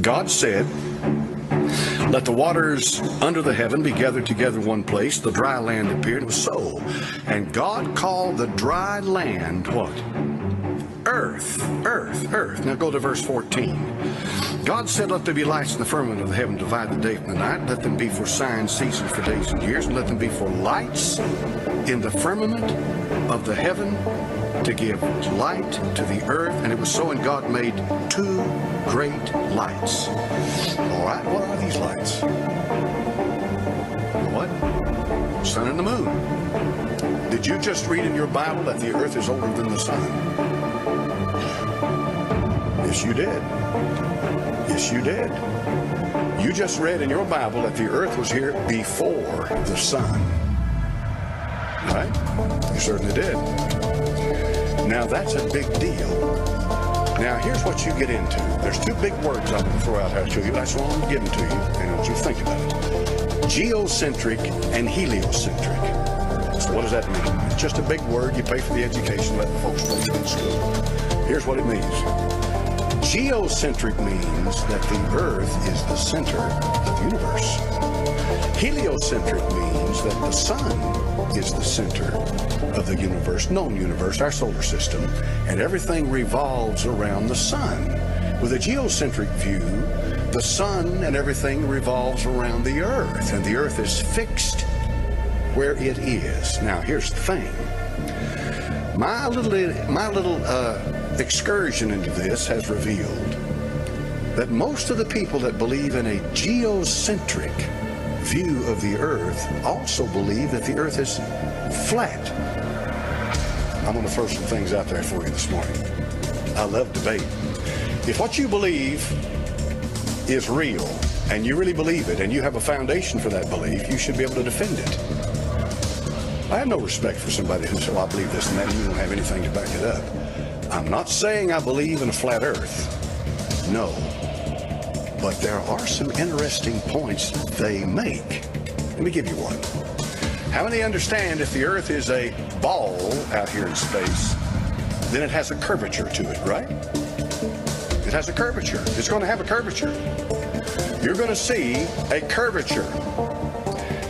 God said, let the waters under the heaven be gathered together one place. The dry land appeared. It was so. And God called the dry land what? Earth. Earth. Earth. Now go to verse 14. God said, let there be lights in the firmament of the heaven, divide the day from the night. Let them be for signs, seasons, for days and years. And let them be for lights in the firmament of the heaven to give light to the earth. And it was so, and God made two great lights. All right, what are these lights? The what? Sun and the moon. Did you just read in your Bible that the earth is older than the sun? Yes, you did. Yes, you did. You just read in your Bible that the earth was here before the sun. Right? You certainly did. Now, that's a big deal. Now, here's what you get into. There's two big words I'm going to throw out here to you. That's what I'm giving to you. And I want you to think about it. Geocentric and heliocentric. So what does that mean? It's just a big word. You pay for the education, let the folks learn it in school. Here's what it means. Geocentric means that the earth is the center of the universe. Heliocentric means that the sun is the center of the universe, known universe, our solar system, and everything revolves around the sun. With a geocentric view, the sun and everything revolves around the earth, and the earth is fixed where it is. Now, here's the thing. My little excursion into this has revealed that most of the people that believe in a geocentric view of the earth also believe that the earth is flat. I'm going to throw some things out there for you this morning. I love debate. If what you believe is real, and you really believe it, and you have a foundation for that belief, you should be able to defend it. I have no respect for somebody who says, well, I believe this and that, and you don't have anything to back it up. I'm not saying I believe in a flat earth. No. But there are some interesting points they make. Let me give you one. How many understand if the earth is a ball out here in space, then it has a curvature to it, right? It has a curvature. It's going to have a curvature. You're going to see a curvature.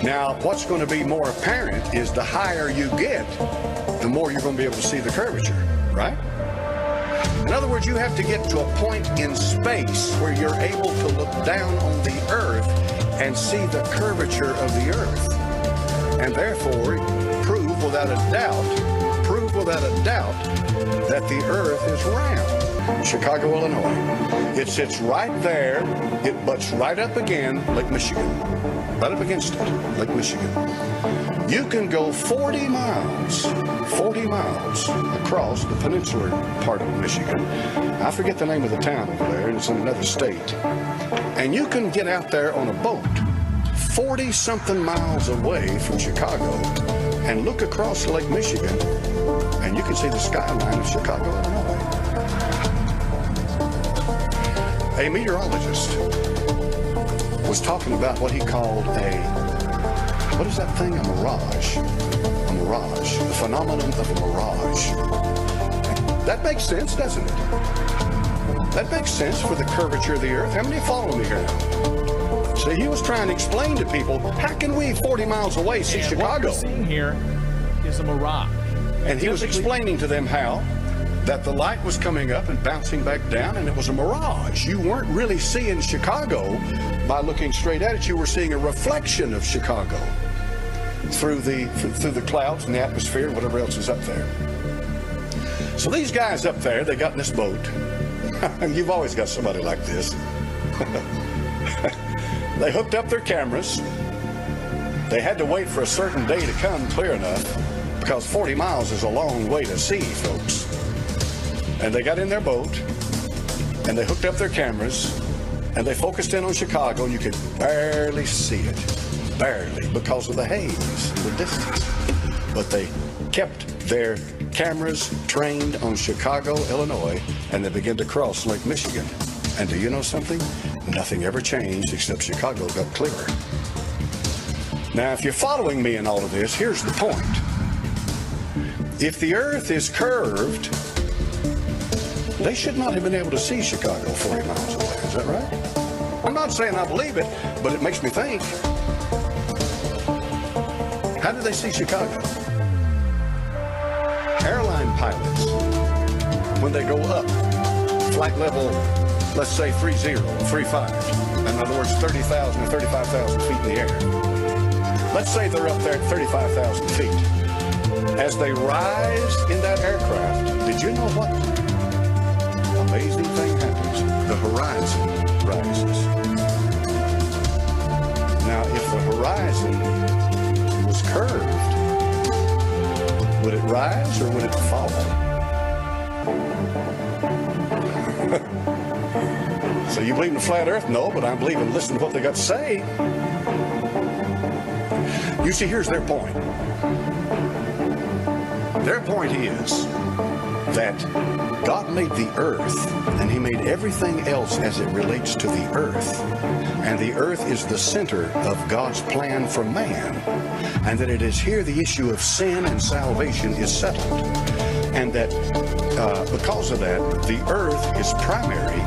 Now, what's going to be more apparent is the higher you get, the more you're going to be able to see the curvature, right? In other words, you have to get to a point in space where you're able to look down on the earth and see the curvature of the earth. And therefore, prove without a doubt that the earth is round. Chicago, Illinois. It sits right there. It butts right up against Lake Michigan. Right up against it, Lake Michigan. You can go 40 miles across the peninsular part of Michigan. I forget the name of the town over there, and it's in another state. And you can get out there on a boat 40-something miles away from Chicago and look across Lake Michigan, and you can see the skyline of Chicago, Illinois. A meteorologist was talking about what he called what is that thing? A mirage. A mirage. The phenomenon of a mirage. That makes sense, doesn't it? That makes sense for the curvature of the earth. How many follow me here now? See, he was trying to explain to people, how can we 40 miles away see Chicago? What we're seeing here is a mirage. And he was explaining to them how that the light was coming up and bouncing back down, and it was a mirage. You weren't really seeing Chicago by looking straight at it. You were seeing a reflection of Chicago through the clouds and the atmosphere and whatever else is up there. So these guys up there, they got in this boat. And you've always got somebody like this. They hooked up their cameras. They had to wait for a certain day to come clear enough, because 40 miles is a long way to see, folks. And they got in their boat, and they hooked up their cameras, and they focused in on Chicago, and you could barely see it. Barely, because of the haze and the distance. But they kept their cameras trained on Chicago, Illinois, and they began to cross Lake Michigan. And do you know something? Nothing ever changed except Chicago got clearer. Now, if you're following me in all of this, here's the point. If the earth is curved, they should not have been able to see Chicago 40 miles away. Is that right? I'm not saying I believe it, but it makes me think. How do they see Chicago? Airline pilots, when they go up, flight level, let's say 30, 35. In other words, 30,000 or 35,000 feet in the air. Let's say they're up there at 35,000 feet. As they rise in that aircraft, did you know what amazing thing happens? The horizon rises. Now, if the horizon was curved, would it rise or would it fall? So you believe in the flat earth? No, but I believe in listening to what they got to say. You see, here's their point. Their point is that God made the earth, and he made everything else as it relates to the earth. And the earth is the center of God's plan for man. And that it is here the issue of sin and salvation is settled. And that because of that, the earth is primary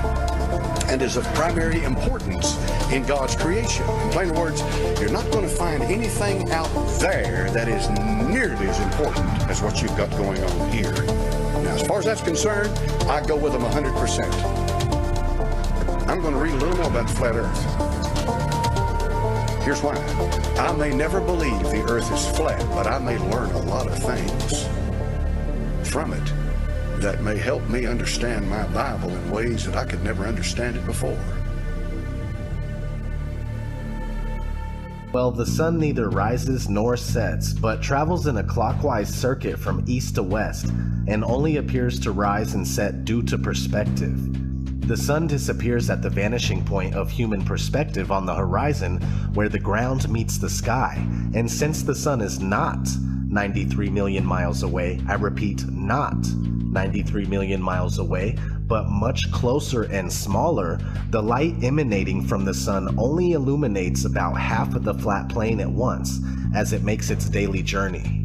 and is of primary importance in God's creation. In plain words, you're not going to find anything out there that is nearly as important as what you've got going on here. Now, as far as that's concerned, I go with them 100%. I'm going to read a little more about the flat earth. Here's why. I may never believe the earth is flat, but I may learn a lot of things from it that may help me understand my Bible in ways that I could never understand it before. Well, the sun neither rises nor sets, but travels in a clockwise circuit from east to west, and only appears to rise and set due to perspective. The sun disappears at the vanishing point of human perspective on the horizon where the ground meets the sky, and since the sun is not 93 million miles away, I repeat, not 93 million miles away, but much closer and smaller, the light emanating from the sun only illuminates about half of the flat plane at once as it makes its daily journey.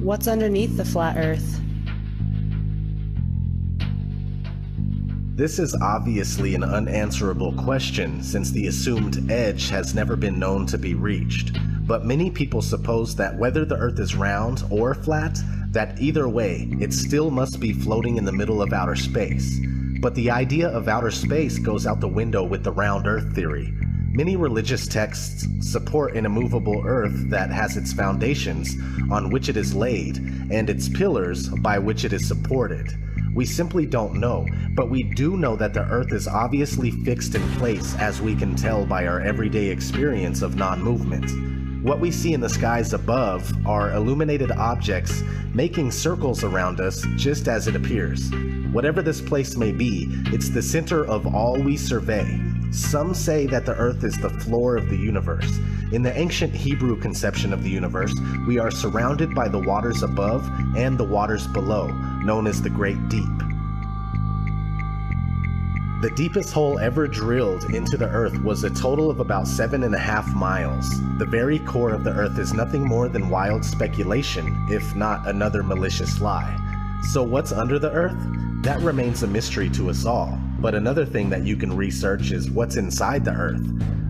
What's underneath the flat Earth? This is obviously an unanswerable question since the assumed edge has never been known to be reached, but many people suppose that whether the Earth is round or flat, that either way, it still must be floating in the middle of outer space. But the idea of outer space goes out the window with the round Earth theory. Many religious texts support an immovable Earth that has its foundations on which it is laid and its pillars by which it is supported. We simply don't know, but we do know that the Earth is obviously fixed in place as we can tell by our everyday experience of non-movement. What we see in the skies above are illuminated objects making circles around us just as it appears. Whatever this place may be, it's the center of all we survey. Some say that the Earth is the floor of the universe. In the ancient Hebrew conception of the universe, we are surrounded by the waters above and the waters below, known as the Great Deep. The deepest hole ever drilled into the Earth was a total of about 7.5 miles. The very core of the Earth is nothing more than wild speculation, if not another malicious lie. So what's under the Earth? That remains a mystery to us all. But another thing that you can research is what's inside the Earth.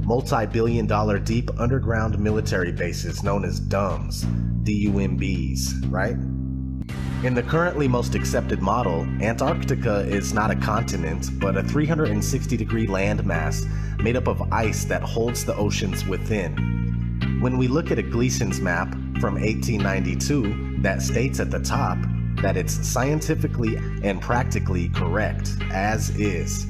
Multi-billion-dollar deep underground military bases known as DUMBs, D-U-M-Bs, right? In the currently most accepted model, Antarctica is not a continent, but a 360-degree landmass made up of ice that holds the oceans within. When we look at a Gleason's map from 1892 that states at the top, that it's scientifically and practically correct, as is.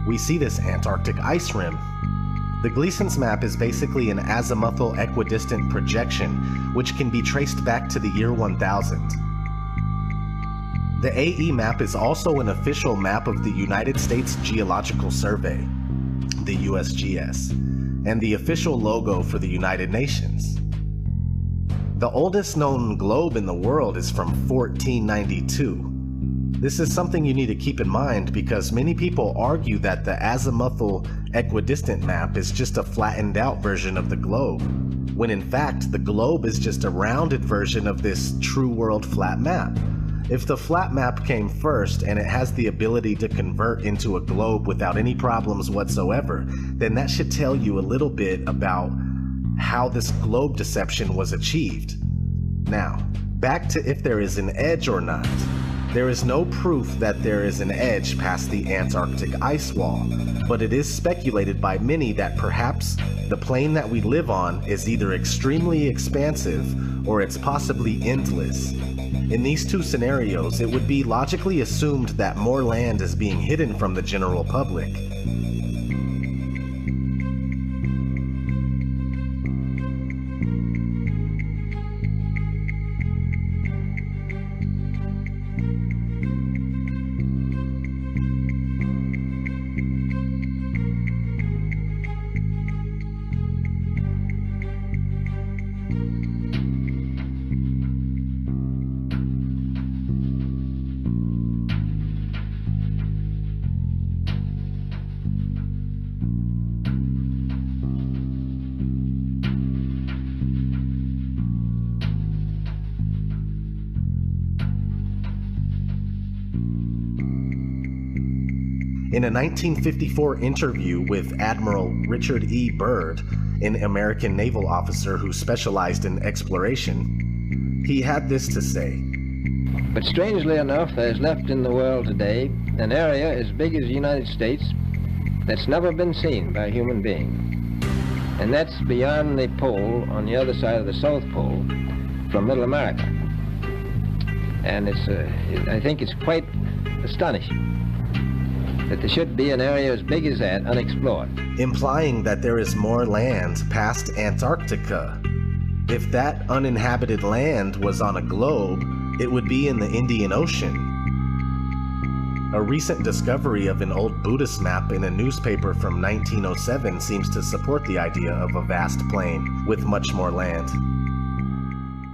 We see this Antarctic ice rim. The Gleason's map is basically an azimuthal equidistant projection, which can be traced back to the year 1000. The AE map is also an official map of the United States Geological Survey, the USGS, and the official logo for the United Nations. The oldest known globe in the world is from 1492. This is something you need to keep in mind because many people argue that the azimuthal equidistant map is just a flattened out version of the globe, when in fact the globe is just a rounded version of this true world flat map. If the flat map came first and it has the ability to convert into a globe without any problems whatsoever, then that should tell you a little bit about how this globe deception was achieved. Now, back to if there is an edge or not. There is no proof that there is an edge past the Antarctic ice wall, but it is speculated by many that perhaps the plane that we live on is either extremely expansive or it's possibly endless. In these two scenarios, it would be logically assumed that more land is being hidden from the general public. In a 1954 interview with Admiral Richard E. Byrd, an American naval officer who specialized in exploration, he had this to say. But strangely enough, there's left in the world today an area as big as the United States that's never been seen by a human being. And that's beyond the pole, on the other side of the South Pole, from Middle America. And I think it's quite astonishing that there should be an area as big as that unexplored. Implying that there is more land past Antarctica. If that uninhabited land was on a globe, it would be in the Indian Ocean. A recent discovery of an old Buddhist map in a newspaper from 1907 seems to support the idea of a vast plain with much more land.